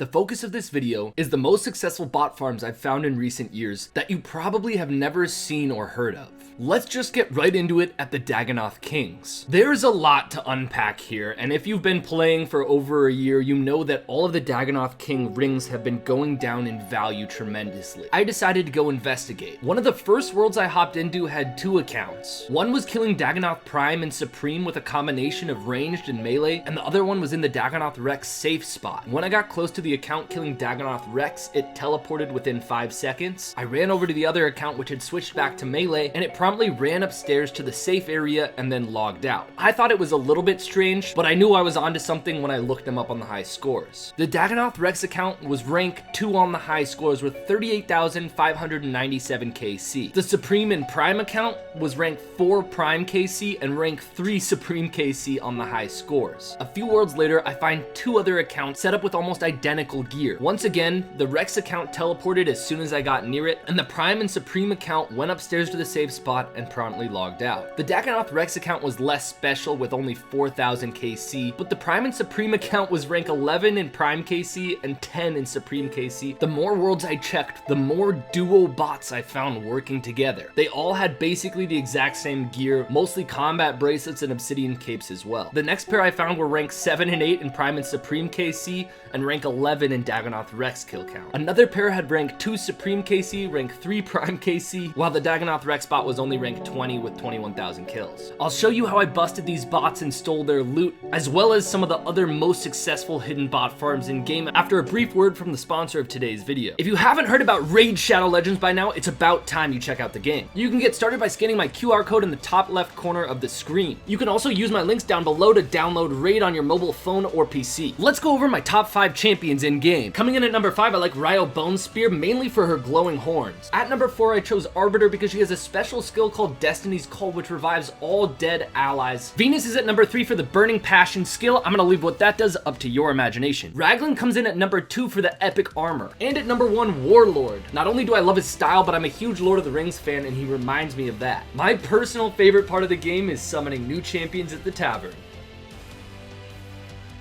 The focus of this video is the most successful bot farms I've found in recent years that you probably have never seen or heard of. Let's just get right into it at the Dagonath Kings. There's a lot to unpack here, and if you've been playing for over a year, you know that all of the Dagonath King rings have been going down in value tremendously. I decided to go investigate. One of the first worlds I hopped into had two accounts. One was killing Dagonath Prime and Supreme with a combination of ranged and melee, and the other one was in the Dagonath Rex safe spot. When I got close to the account killing Dagonath Rex, it teleported within 5 seconds. I ran over to the other account which had switched back to melee, and it promptly ran upstairs to the safe area and then logged out. I thought it was a little bit strange, but I knew I was onto something when I looked them up on the high scores. The Dagonath Rex account was rank 2 on the high scores with 38,597 KC. The Supreme and Prime account was rank 4 Prime KC and rank 3 Supreme KC on the high scores. A few worlds later, I find two other accounts set up with almost identical gear. Once again, the Rex account teleported as soon as I got near it, and the Prime and Supreme account went upstairs to the safe spot and promptly logged out. The Dagonath Rex account was less special with only 4,000 KC, but the Prime and Supreme account was rank 11 in Prime KC and 10 in Supreme KC. The more worlds I checked, the more duo bots I found working together. They all had basically the exact same gear, mostly combat bracelets and obsidian capes as well. The next pair I found were rank 7 and 8 in Prime and Supreme KC and rank 11 in Dagonath Rex kill count. Another pair had rank 2 Supreme KC, rank 3 Prime KC, while the Dagonath Rex bot was only rank 20 with 21,000 kills. I'll show you how I busted these bots and stole their loot, as well as some of the other most successful hidden bot farms in game after a brief word from the sponsor of today's video. If you haven't heard about Raid Shadow Legends by now, it's about time you check out the game. You can get started by scanning my QR code in the top left corner of the screen. You can also use my links down below to download Raid on your mobile phone or PC. Let's go over my top 5 champions in game. Coming in at number 5, I like Ryo Bonespear, mainly for her glowing horns. At number 4, I chose Arbiter because she has a special skill called Destiny's Call, which revives all dead allies. Venus is at number 3 for the Burning Passion skill. I'm gonna leave what that does up to your imagination. Raglan comes in at number 2 for the epic armor. And at number 1, Warlord. Not only do I love his style, but I'm a huge Lord of the Rings fan and he reminds me of that. My personal favorite part of the game is summoning new champions at the tavern.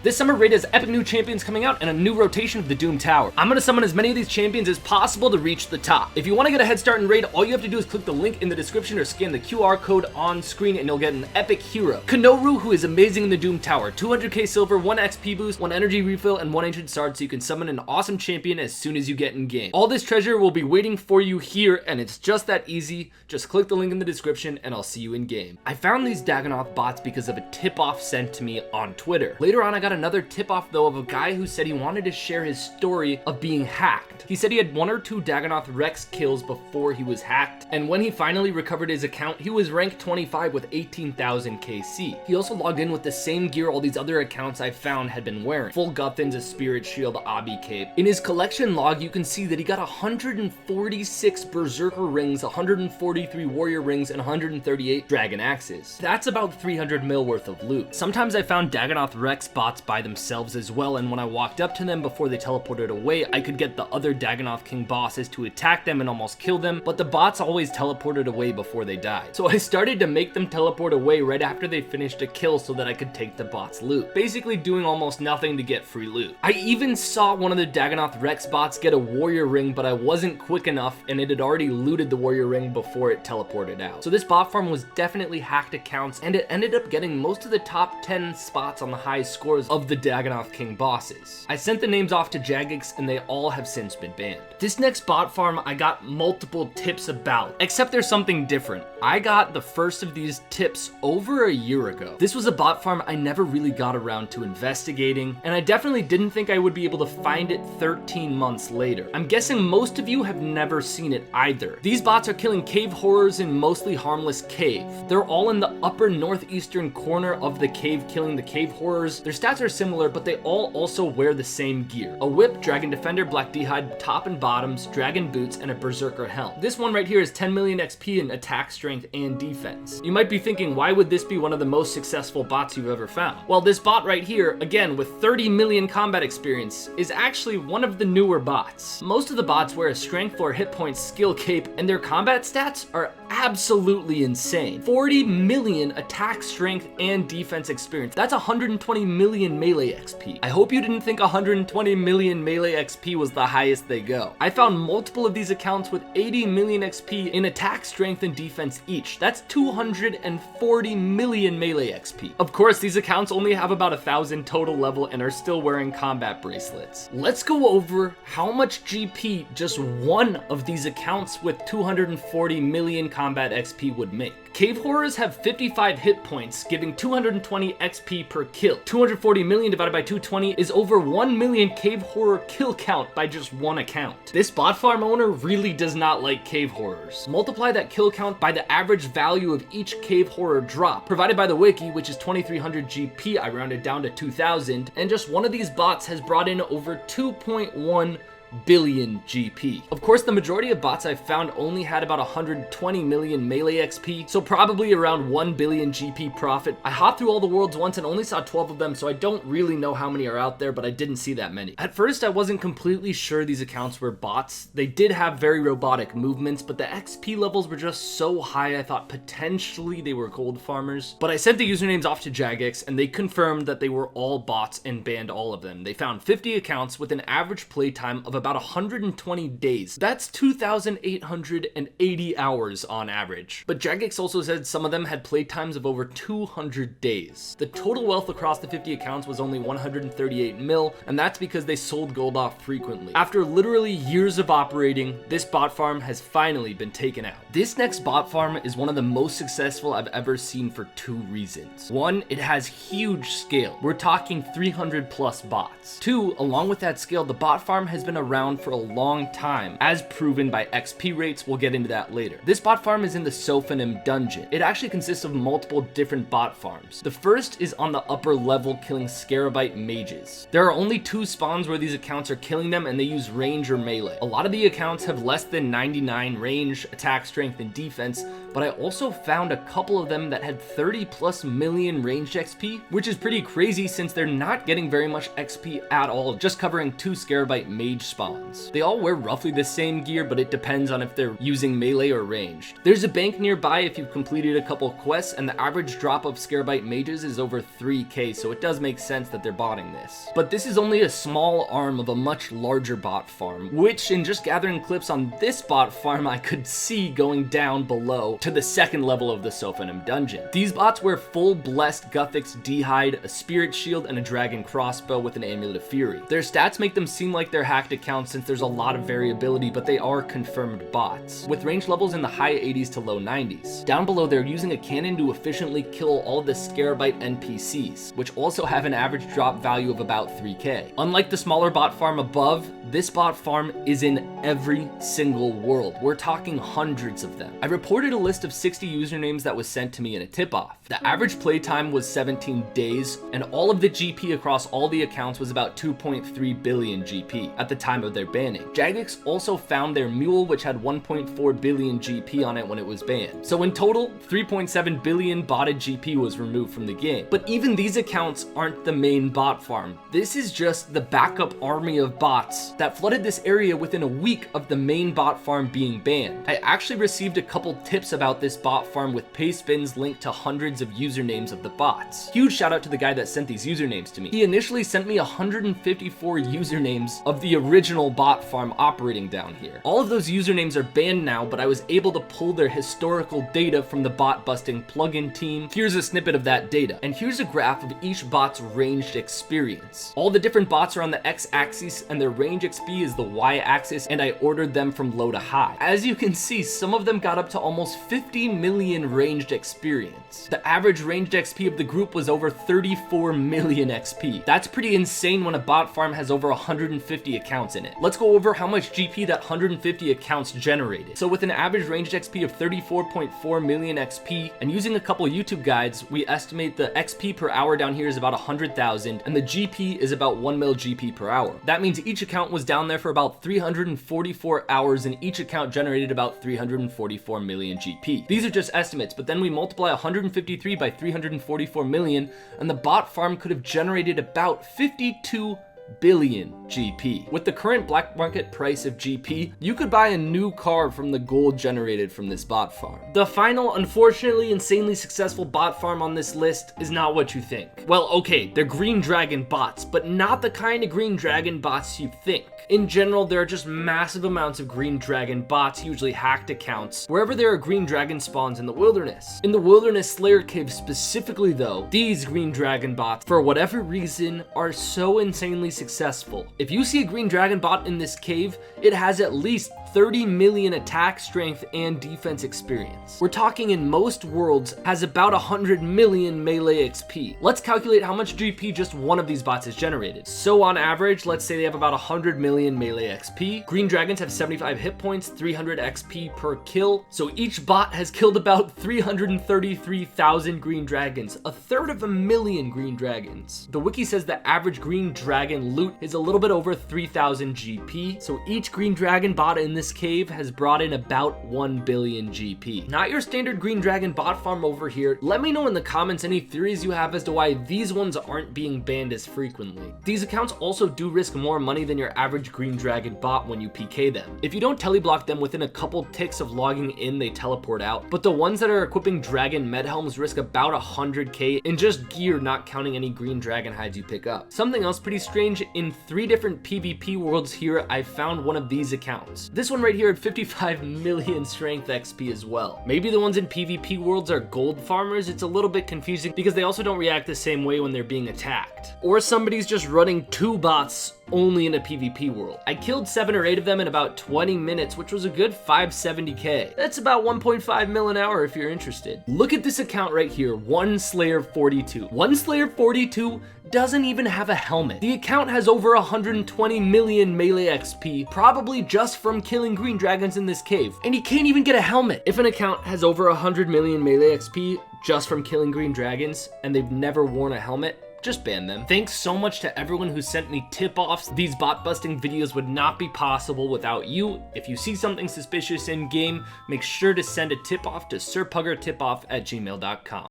This summer, Raid has epic new champions coming out and a new rotation of the Doom Tower. I'm gonna summon as many of these champions as possible to reach the top. If you wanna get a head start in Raid, all you have to do is click the link in the description or scan the QR code on screen and you'll get an epic hero. Kanoru, who is amazing in the Doom Tower. 200k silver, 1 XP boost, 1 energy refill, and 1 ancient shard so you can summon an awesome champion as soon as you get in game. All this treasure will be waiting for you here and it's just that easy. Just click the link in the description and I'll see you in game. I found these Dagonath bots because of a tip-off sent to me on Twitter. Later on, I got another tip-off though of a guy who said he wanted to share his story of being hacked. He said he had 1 or 2 Dagonath Rex kills before he was hacked, and when he finally recovered his account, he was ranked 25 with 18,000 KC. He also logged in with the same gear all these other accounts I found had been wearing. Full Guthans, a Spirit Shield, Abi Cape. In his collection log, you can see that he got 146 Berserker rings, 143 Warrior rings, and 138 Dragon Axes. That's about 300 mil worth of loot. Sometimes I found Dagonath Rex bots by themselves as well, and when I walked up to them before they teleported away, I could get the other Dagonath King bosses to attack them and almost kill them, but the bots always teleported away before they died. So I started to make them teleport away right after they finished a kill so that I could take the bots' loot, basically doing almost nothing to get free loot. I even saw one of the Dagonath Rex bots get a warrior ring, but I wasn't quick enough and it had already looted the warrior ring before it teleported out. So this bot farm was definitely hacked accounts and it ended up getting most of the top 10 spots on the high scores of the Dagonath King bosses. I sent the names off to Jagex and they all have since been banned. This next bot farm I got multiple tips about, except there's something different. I got the first of these tips over a year ago. This was a bot farm I never really got around to investigating, and I definitely didn't think I would be able to find it 13 months later. I'm guessing most of you have never seen it either. These bots are killing cave horrors in mostly harmless cave. They're all in the upper northeastern corner of the cave killing the cave horrors. Their stats are similar, but they all also wear the same gear. A whip, Dragon Defender, Black D'hide, top and bottoms, Dragon Boots, and a Berserker helm. This one right here is 10 million XP in attack, strength, and defense. You might be thinking, why would this be one of the most successful bots you've ever found? Well, this bot right here, again with 30 million combat experience, is actually one of the newer bots. Most of the bots wear a strength 4 hit points skill cape, and their combat stats are absolutely insane. 40 million attack strength and defense experience. That's 120 million melee XP. I hope you didn't think 120 million melee XP was the highest they go. I found multiple of these accounts with 80 million XP in attack strength and defense each. That's 240 million melee XP. Of course, these accounts only have about 1,000 total level and are still wearing combat bracelets. Let's go over how much GP just one of these accounts with 240 million combat XP would make. Cave Horrors have 55 hit points, giving 220 XP per kill. 240 million divided by 220 is over 1 million Cave Horror kill count by just one account. This bot farm owner really does not like Cave Horrors. Multiply that kill count by the average value of each Cave Horror drop, provided by the wiki, which is 2300 GP, I rounded down to 2000, and just one of these bots has brought in over 2.1 billion GP. Of course, the majority of bots I've found only had about 120 million melee XP, so probably around 1 billion GP profit. I hopped through all the worlds once and only saw 12 of them, so I don't really know how many are out there, but I didn't see that many. At first, I wasn't completely sure these accounts were bots. They did have very robotic movements, but the XP levels were just so high, I thought potentially they were gold farmers. But I sent the usernames off to Jagex, and they confirmed that they were all bots and banned all of them. They found 50 accounts with an average playtime of about 120 days. That's 2,880 hours on average. But Jagex also said some of them had playtimes of over 200 days. The total wealth across the 50 accounts was only 138 mil, and that's because they sold gold off frequently. After literally years of operating, this bot farm has finally been taken out. This next bot farm is one of the most successful I've ever seen for two reasons. One, it has huge scale. We're talking 300 plus bots. Two, along with that scale, the bot farm has been around for a long time, as proven by XP rates. We'll get into that later. This bot farm is in the Sophanem dungeon. It actually consists of multiple different bot farms. The first is on the upper level, killing Scarabite mages. There are only 2 spawns where these accounts are killing them, and they use range or melee. A lot of the accounts have less than 99 range, attack strength, and defense, but I also found a couple of them that had 30 plus million ranged XP, which is pretty crazy since they're not getting very much XP at all, just covering 2 Scarabite mage spawns. They all wear roughly the same gear, but it depends on if they're using melee or ranged. There's a bank nearby if you've completed a couple quests, and the average drop of Scarabite mages is over 3k, so it does make sense that they're botting this. But this is only a small arm of a much larger bot farm, which in just gathering clips on this bot farm I could see going down below to the second level of the Sophanem dungeon. These bots wear full blessed Guthix D-hide, a spirit shield, and a dragon crossbow with an amulet of fury. Their stats make them seem like they're hacked accounts since there's a lot of variability, but they are confirmed bots, with range levels in the high 80s to low 90s. Down below, they're using a cannon to efficiently kill all the Scarabite NPCs, which also have an average drop value of about 3k. Unlike the smaller bot farm above, this bot farm is in every single world. We're talking hundreds of them. I reported a list of 60 usernames that was sent to me in a tip-off. The average playtime was 17 days, and all of the GP across all the accounts was about 2.3 billion GP at the time of their banning. Jagex also found their mule, which had 1.4 billion GP on it when it was banned. So in total, 3.7 billion botted GP was removed from the game. But even these accounts aren't the main bot farm. This is just the backup army of bots that flooded this area within a week of the main bot farm being banned. I actually received a couple tips about this bot farm with paste bins linked to hundreds of usernames of the bots. Huge shout out to the guy that sent these usernames to me. He initially sent me 154 usernames of the original bot farm operating down here. All of those usernames are banned now, but I was able to pull their historical data from the bot busting plugin team. Here's a snippet of that data, and here's a graph of each bot's ranged experience. All the different bots are on the x-axis, and their range XP is the y-axis, and I ordered them from low to high. As you can see, some of them got up to almost 50 million ranged experience. The average ranged XP of the group was over 34 million XP. That's pretty insane when a bot farm has over 150 accounts in it. Let's go over how much GP that 150 accounts generated. So with an average ranged XP of 34.4 million XP, and using a couple YouTube guides, we estimate the XP per hour down here is about 100,000, and the GP is about 1 mil GP per hour. That means each account was down there for about 344 hours, and each account generated about 344 million GP. These are just estimates, but then we multiply 153 by 344 million, and the bot farm could have generated about 52 billion GP. With the current black market price of GP, you could buy a new car from the gold generated from this bot farm. The final, unfortunately insanely successful bot farm on this list is not what you think. Well, okay, they're green dragon bots, but not the kind of green dragon bots you think. In general, there are just massive amounts of green dragon bots, usually hacked accounts, wherever there are green dragon spawns in the wilderness. In the wilderness Slayer Cave specifically though, these green dragon bots, for whatever reason, are so insanely successful. If you see a green dragon bot in this cave, it has at least 30 million attack, strength, and defense experience. We're talking in most worlds has about 100 million melee XP. Let's calculate how much GP just one of these bots has generated. So on average, let's say they have about 100 million melee XP. Green dragons have 75 hit points, 300 XP per kill. So each bot has killed about 333,000 green dragons, a third of a million green dragons. The wiki says the average green dragon loot is a little bit over 3,000 GP. So each green dragon bot in this cave has brought in about 1 billion GP. Not your standard green dragon bot farm over here. Let me know in the comments any theories you have as to why these ones aren't being banned as frequently. These accounts also do risk more money than your average green dragon bot when you PK them. If you don't teleblock them within a couple ticks of logging in, they teleport out. But the ones that are equipping dragon med helms risk about 100k in just gear, not counting any green dragon hides you pick up. Something else pretty strange, in 3 different PvP worlds here, I found one of these accounts. This one right here had 55 million strength XP as well. Maybe the ones in PvP worlds are gold farmers. It's a little bit confusing because they also don't react the same way when they're being attacked. Or somebody's just running 2 bots only in a PvP world. I killed 7 or 8 of them in about 20 minutes, which was a good 570k. That's about 1.5 mil an hour if you're interested. Look at this account right here, OneSlayer42. OneSlayer42 doesn't even have a helmet. The account has over 120 million melee XP, probably just from killing green dragons in this cave, and he can't even get a helmet. If an account has over 100 million melee XP just from killing green dragons, and they've never worn a helmet, just ban them. Thanks so much to everyone who sent me tip-offs. These bot busting videos would not be possible without you. If you see something suspicious in game, make sure to send a tip-off to sirpuggertipoff@gmail.com.